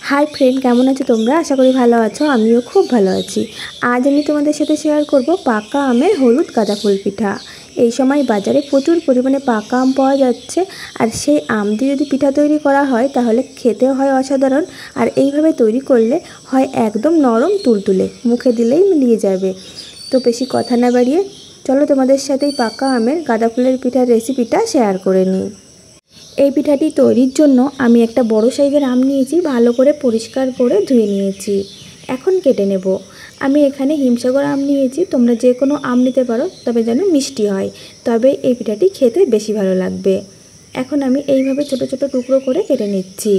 High friend केमन आछो तोमरा आशा करी भालो आछो आमिओ खूब भालो आछि। आज आमि तोमादेर साथे शेयर करब पाका आमेर हलुद गाँदा फुल पिठा। এই সময় বাজারে প্রচুর পরিমাণে পাকা আম পাওয়া যাচ্ছে আর সেই আম দিয়ে যদি পিঠা তৈরি করা হয় তাহলে খেতেও হয় অসাধারণ আর এইভাবে তৈরি করলে হয় একদম নরম তুলতুলে মুখে দিলেই মিলিয়ে যাবে। তো বেশি কথা না বাড়িয়ে চলো তোমাদের সাথে পাকা আমের গাঁদা ফুলের পিঠার রেসিপিটা শেয়ার করে নিই। এই পিঠাটি তৈরির জন্য আমি একটা বড় সাইজের আম নিয়েছি, ভালো করে পরিষ্কার করে ধুয়ে নিয়েছি। এখন কেটে নেব। আমি এখানে হিমসাগর আম নিয়েছি, তোমরা যে কোনো আম নিতে পারো, তবে যেন মিষ্টি হয়, তবে এই পিঠাটি খেতে বেশি ভালো লাগবে। এখন আমি এইভাবে ছোট ছোট টুকরো করে কেটে নিচ্ছি।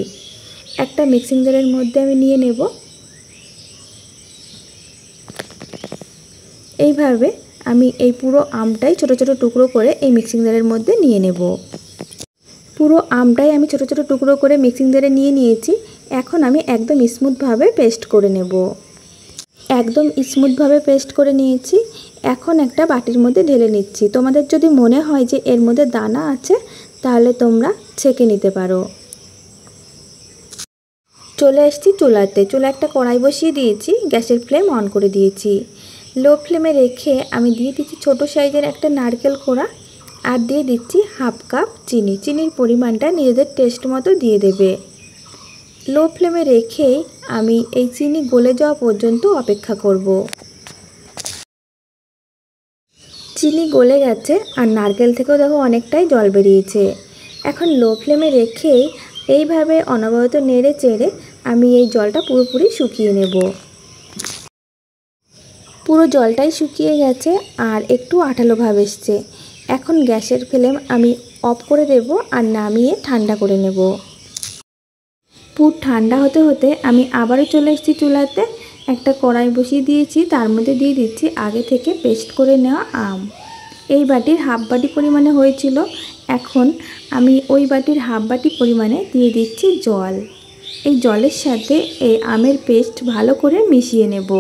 একটা মিক্সিং জারের মধ্যে আমি নিয়ে নেব। এইভাবে আমি এই পুরো আমটাই ছোট ছোট টুকরো করে এই মিক্সিং জারের মধ্যে নিয়ে নেব। পুরো আমটাই আমি ছোট ছোট টুকরো করে মিক্সিং জারে নিয়ে নিয়েছি। এখন আমি একদম স্মুথভাবে পেস্ট করে নেব। একদম স্মুথভাবে পেস্ট করে নিয়েছি। এখন একটা বাটির মধ্যে ঢেলে নিচ্ছি। তোমাদের যদি মনে হয় যে এর মধ্যে দানা আছে তাহলে তোমরা ছেঁকে নিতে পারো। চলে এসেছি চুলাতে। চুলা একটা কড়াই বসিয়ে দিয়েছি, গ্যাসের ফ্লেম অন করে দিয়েছি। লো ফ্লেমে রেখে আমি দিয়ে দিচ্ছি ছোট সাইজের একটা নারকেল কোড়া আর দিয়ে দিচ্ছি হাফ কাপ চিনি। চিনির পরিমাণটা নিজেদের টেস্ট মতো দিয়ে দেবে। লো ফ্লেমে রেখেই আমি এই চিনি গলে যাওয়া পর্যন্ত অপেক্ষা করব। চিনি গলে গেছে আর নারকেল থেকেও দেখো অনেকটাই জল বেরিয়েছে। এখন লো ফ্লেমে রেখেই এইভাবে অনবরত নেড়ে চেড়ে আমি এই জলটা পুরোপুরি শুকিয়ে নেব। পুরো জলটাই শুকিয়ে গেছে আর একটু আঠালো ভাব এসছে। এখন গ্যাসের ফ্লেম আমি অফ করে দেব আর নামিয়ে ঠান্ডা করে নেব। পুর ঠান্ডা হতে হতে আমি আবারও চলে এসেছি চুলাতে। একটা কড়াই বসিয়ে দিয়েছি, তার মধ্যে দিয়ে দিচ্ছি আগে থেকে পেস্ট করে নেওয়া আম। এই বাটির হাফ বাটি পরিমাণে হয়েছিল। এখন আমি ওই বাটির হাফ বাটি পরিমাণে দিয়ে দিচ্ছি জল। এই জলের সাথে এই আমের পেস্ট ভালো করে মিশিয়ে নেব।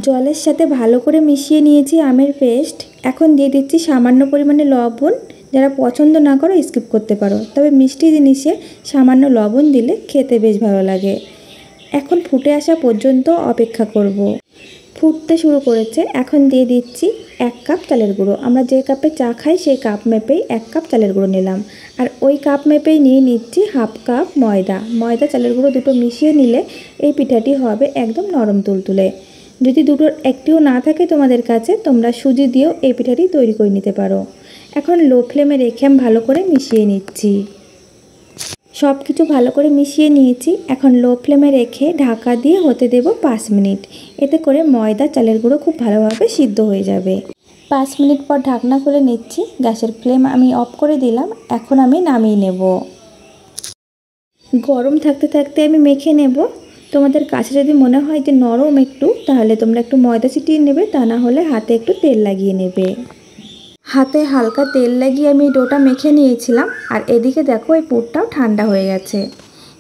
জলের সাথে ভালো করে মিশিয়ে নিয়েছি আমের পেস্ট। এখন দিয়ে দিচ্ছি সামান্য পরিমাণে লবণ। যারা পছন্দ না করো স্কিপ করতে পারো, তবে মিষ্টি জিনিসে সামান্য লবণ দিলে খেতে বেশ ভালো লাগে। এখন ফুটে আসা পর্যন্ত অপেক্ষা করব। ফুটতে শুরু করেছে। এখন দিয়ে দিচ্ছি 1 কাপ চালের গুঁড়ো। আমরা যে কাপে চা খাই সেই কাপ মেপেই 1 কাপ চালের গুঁড়ো নিলাম। আর ওই কাপ মেপেই নিয়ে নিচ্ছি হাফ কাপ ময়দা। ময়দা চালের গুঁড়ো দুটো মিশিয়ে নিলে এই পিঠাটি হবে একদম নরম তুলতুলে। যদি দুটোর একটিও না থাকে তোমাদের কাছে, তোমরা সুজি দিয়েও এই পিঠাটি তৈরি করে নিতে পারো। এখন লো ফ্লেমে রেখে আমি ভালো করে মিশিয়ে নিচ্ছি। সব কিছু ভালো করে মিশিয়ে নিয়েছি। এখন লো ফ্লেমে রেখে ঢাকা দিয়ে হতে দেব 5 মিনিট। এতে করে ময়দা চালের গুঁড়ো খুব ভালোভাবে সিদ্ধ হয়ে যাবে। 5 মিনিট পর ঢাকনা খুলে নিচ্ছি। গ্যাসের ফ্লেম আমি অফ করে দিলাম। এখন আমি নামিয়ে নেব। গরম থাকতে থাকতে আমি মেখে নেব। তোমাদের কাছে যদি মনে হয় যে নরম একটু, তাহলে তোমরা একটু ময়দা ছিটিয়ে নেবে, তা না হলে হাতে একটু তেল লাগিয়ে নেবে। হাতে হালকা তেল লাগিয়ে আমি ডোটা মেখে নিয়েছিলাম আর এদিকে দেখো এই পুরটাও ঠান্ডা হয়ে গেছে।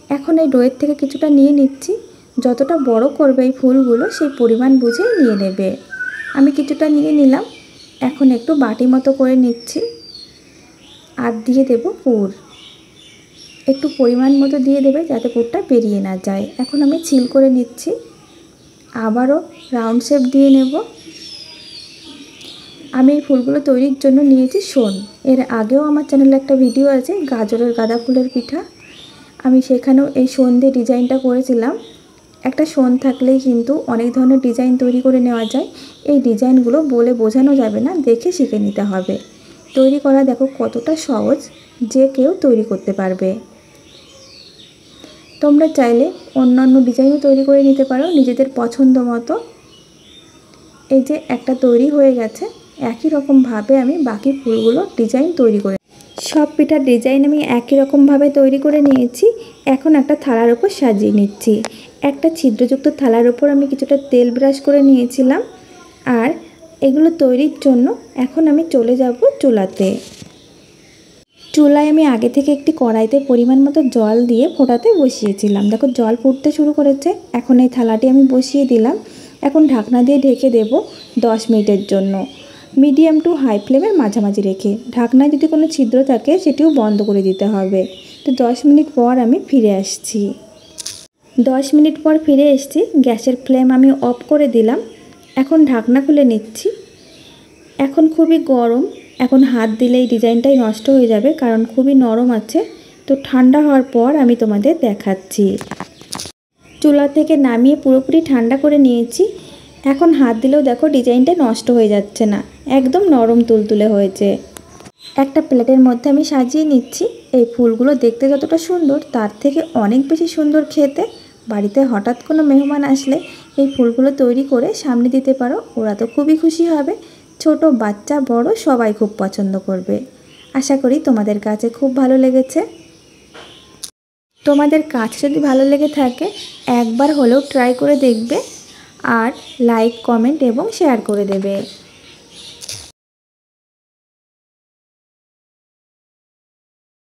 এখন এই ডোয়ের থেকে কিছুটা নিয়ে নিচ্ছি। যতটা বড় করবে এই ফুলগুলো সেই পরিমাণ বুঝেই নিয়ে নেবে। আমি কিছুটা নিয়ে নিলাম। এখন একটু বাটি মতো করে নিচ্ছি আর দিয়ে দেব পুর। একটু পরিমাণ মতো দিয়ে দেবে যাতে পুরটা বেরিয়ে না যায়। এখন আমি ছিল করে নিচ্ছি। আবারও রাউন্ড শেপ দিয়ে নেব। আমি এই ফুলগুলো তৈরির জন্য নিয়েছি শোন। এর আগেও আমার চ্যানেলে একটা ভিডিও আছে গাজরের গাঁদা ফুলের পিঠা। আমি সেখানেও এই শোন দিয়ে ডিজাইনটা করেছিলাম। একটা শোন থাকলেই কিন্তু অনেক ধরনের ডিজাইন তৈরি করে নেওয়া যায়। এই ডিজাইনগুলো বলে বোঝানো যাবে না, দেখে শিখে নিতে হবে। তৈরি করা দেখো কতটা সহজ, যে কেউ তৈরি করতে পারবে। তোমরা চাইলে অন্যান্য ডিজাইনও তৈরি করে নিতে পারো নিজেদের পছন্দ মতো। এই যে একটা তৈরি হয়ে গেছে, একই রকমভাবে আমি বাকি ফুলগুলো ডিজাইন তৈরি করে সব পিঠার ডিজাইন আমি একই রকমভাবে তৈরি করে নিয়েছি। এখন একটা থালার উপর সাজিয়ে নিচ্ছি। একটা ছিদ্রযুক্ত থালার উপর আমি কিছুটা তেল ব্রাশ করে নিয়েছিলাম। আর এগুলো তৈরির জন্য এখন আমি চলে যাব চুলাতে। চুলায় আমি আগে থেকে একটি কড়াইতে পরিমাণ মতো জল দিয়ে ফোটাতে বসিয়েছিলাম। দেখো জল ফুটতে শুরু করেছে। এখন এই থালাটি আমি বসিয়ে দিলাম। এখন ঢাকনা দিয়ে ঢেকে দেব 10 মিনিটের জন্য। মিডিয়াম টু হাই ফ্লেমের মাঝামাঝি রেখে। ঢাকনায় যদি কোনো ছিদ্র থাকে সেটিও বন্ধ করে দিতে হবে। তো 10 মিনিট পর আমি ফিরে আসছি। 10 মিনিট পর ফিরে এসেছি। গ্যাসের ফ্লেম আমি অফ করে দিলাম। এখন ঢাকনা খুলে নিচ্ছি। এখন খুবই গরম, এখন হাত দিলেই ডিজাইনটাই নষ্ট হয়ে যাবে, কারণ খুবই নরম আছে। তো ঠান্ডা হওয়ার পর আমি তোমাদের দেখাচ্ছি। চুলা থেকে নামিয়ে পুরোপুরি ঠান্ডা করে নিয়েছি। এখন হাত দিলেও দেখো ডিজাইনটা নষ্ট হয়ে যাচ্ছে না, একদম নরম তুলতুলে হয়েছে। একটা প্লেটের মধ্যে আমি সাজিয়ে নিচ্ছি। এই ফুলগুলো দেখতে যতটা সুন্দর তার থেকে অনেক বেশি সুন্দর খেতে। বাড়িতে হঠাৎ কোনো মেহমান আসলে এই ফুলগুলো তৈরি করে সামনে দিতে পারো, ওরা তো খুবই খুশি হবে। ছোট বাচ্চা বড় সবাই খুব পছন্দ করবে। আশা করি তোমাদের কাছে খুব ভালো লেগেছে। তোমাদের কাছে যদি ভালো লেগে থাকে একবার হলেও ট্রাই করে দেখবে, আর লাইক, কমেন্ট এবং শেয়ার করে দেবে।